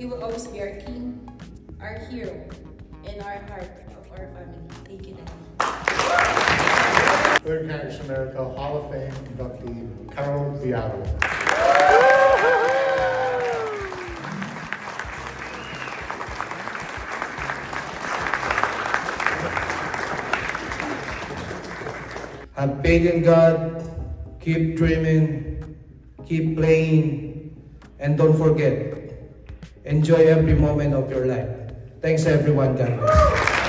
He will always be our king, our hero, and our heart of our family. Thank you, Daddy. Third Congress America Hall of Fame inductee Carol Diablo. Have faith in God, keep dreaming, keep playing, and don't forget, enjoy every moment of your life. Thanks everyone, God bless.